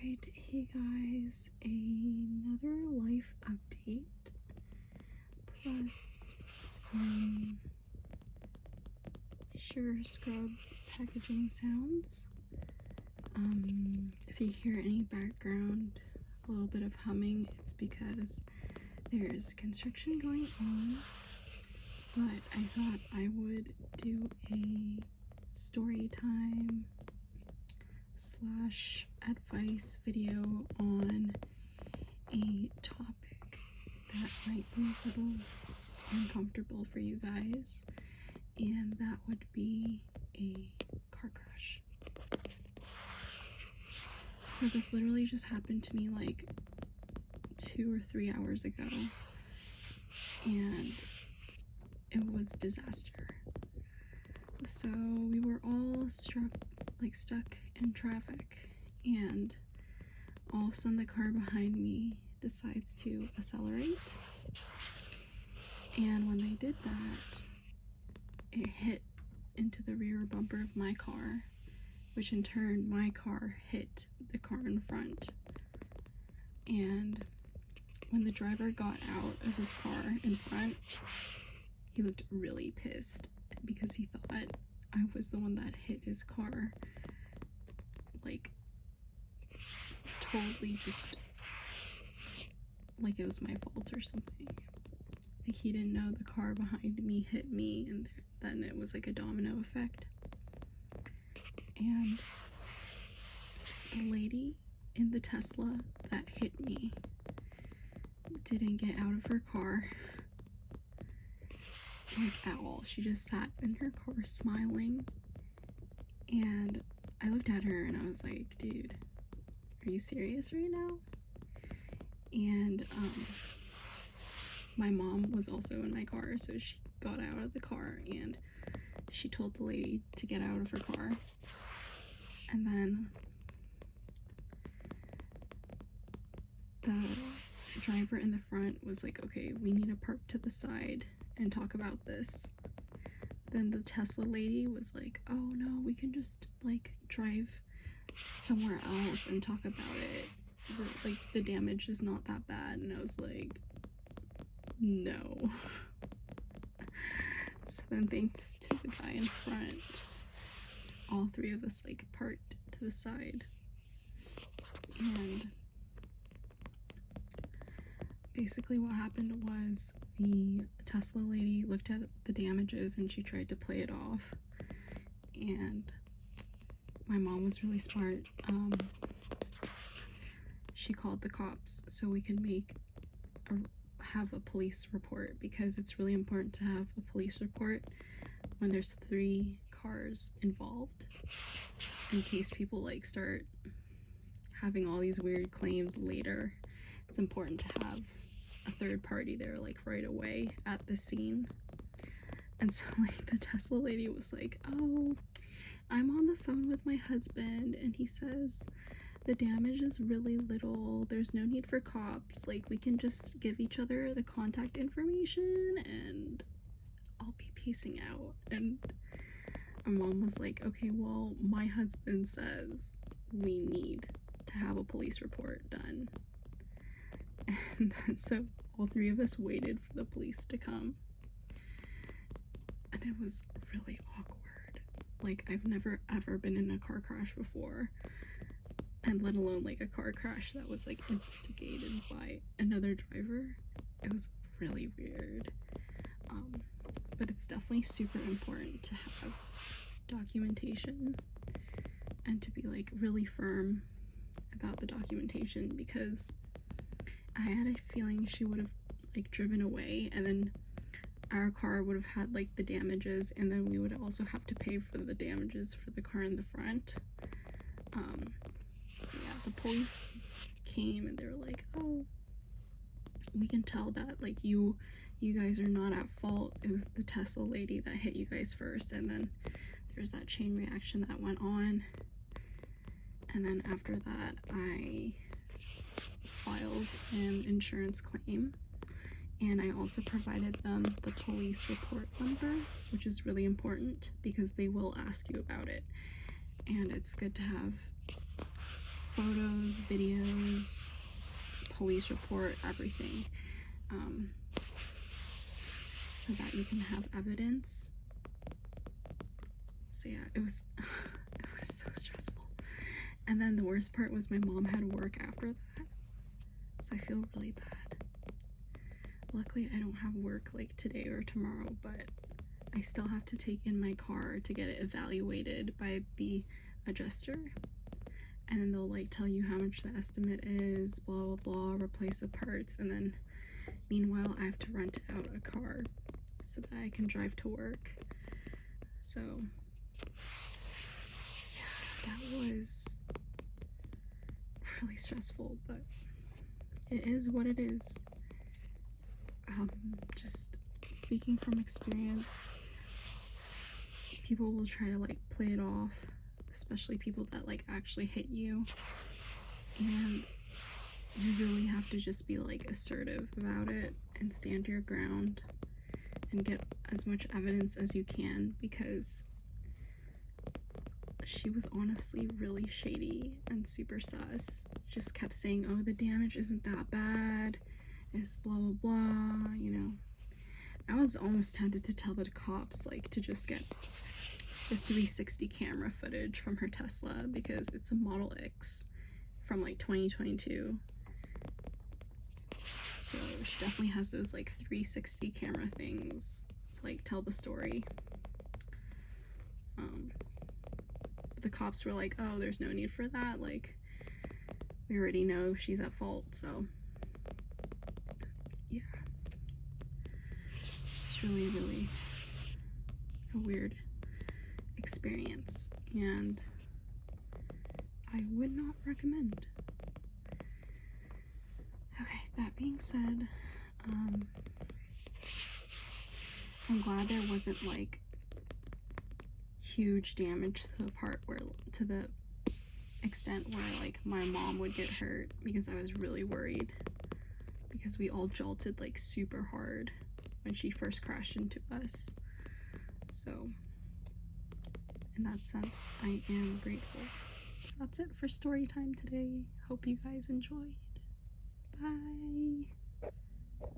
Alright, hey guys, another life update plus some sugar scrub packaging sounds. If you hear any background, a little bit of humming, it's because there's construction going on, but I thought I would do a story time / advice video on a topic that might be a little uncomfortable for you guys, and that would be a car crash. So this literally just happened to me like 2 or 3 hours ago, and it was disaster. So we were all stuck in traffic, and all of a sudden the car behind me decides to accelerate, and when they did that, it hit into the rear bumper of my car, which in turn my car hit the car in front. And when the driver got out of his car in front, he looked really pissed because he thought I was the one that hit his car, like totally just like it was my fault or something. Like he didn't know the car behind me hit me, and then it was like a domino effect. And the lady in the Tesla that hit me didn't get out of her car like at all. She just sat in her car smiling, and I looked at her and I was like, dude, are you serious right now? And my mom was also in my car, so she got out of the car and she told the lady to get out of her car. And then the driver in the front was like, okay, we need to park to the side and talk about this. Then the Tesla lady was like, oh no, we can just like drive somewhere else and talk about it. The damage is not that bad. And I was like, no. So then thanks to the guy in front, all three of us like parked to the side, and basically what happened was the Tesla lady looked at the damages and she tried to play it off, and my mom was really smart. She called the cops so we could have a police report, because it's really important to have a police report when there's 3 cars involved, in case people like start having all these weird claims later. It's important to have a third party there like right away at the scene. And so like the Tesla lady was like, oh, I'm on the phone with my husband and he says the damage is really little, there's no need for cops, like we can just give each other the contact information and I'll be pacing out. And my mom was like, okay, well, my husband says we need to have a police report done. And then so all 3 of us waited for the police to come, and it was really awkward. Like, I've never ever been in a car crash before, and let alone like a car crash that was like instigated by another driver. It was really weird. But it's definitely super important to have documentation and to be like really firm about the documentation, because I had a feeling she would have like driven away, and then our car would have had like the damages, and then we would also have to pay for the damages for the car in the front. Yeah, the police came and they were like, oh, we can tell that like you guys are not at fault, it was the Tesla lady that hit you guys first. And then there's that chain reaction that went on, and then after that I filed an insurance claim, and I also provided them the police report number, which is really important because they will ask you about it, and it's good to have photos, videos, police report, everything, so that you can have evidence. So yeah, it was so stressful. And then the worst part was my mom had work after that, so I feel really bad. Luckily I don't have work like today or tomorrow, but I still have to take in my car to get it evaluated by the adjuster, and then they'll like tell you how much the estimate is, blah blah blah, replace the parts, and then meanwhile I have to rent out a car so that I can drive to work. So yeah, that was really stressful, but it is what it is. Just speaking from experience, people will try to like play it off, especially people that like actually hit you, and you really have to just be like assertive about it and stand your ground and get as much evidence as you can, because she was honestly really shady and super sus. Just kept saying, oh, the damage isn't that bad, it's blah blah blah, you know. I was almost tempted to tell the cops like to just get the 360 camera footage from her Tesla, because it's a Model X from like 2022, so she definitely has those like 360 camera things to like tell the story. But the cops were like, oh, there's no need for that, like we already know she's at fault. So yeah, it's really a weird experience, and I would not recommend. Okay, that being said, I'm glad there wasn't like huge damage to the part where, to the extent where like my mom would get hurt, because I was really worried, because we all jolted like super hard when she first crashed into us. So in that sense, I am grateful. So that's it for story time today. Hope you guys enjoyed. Bye.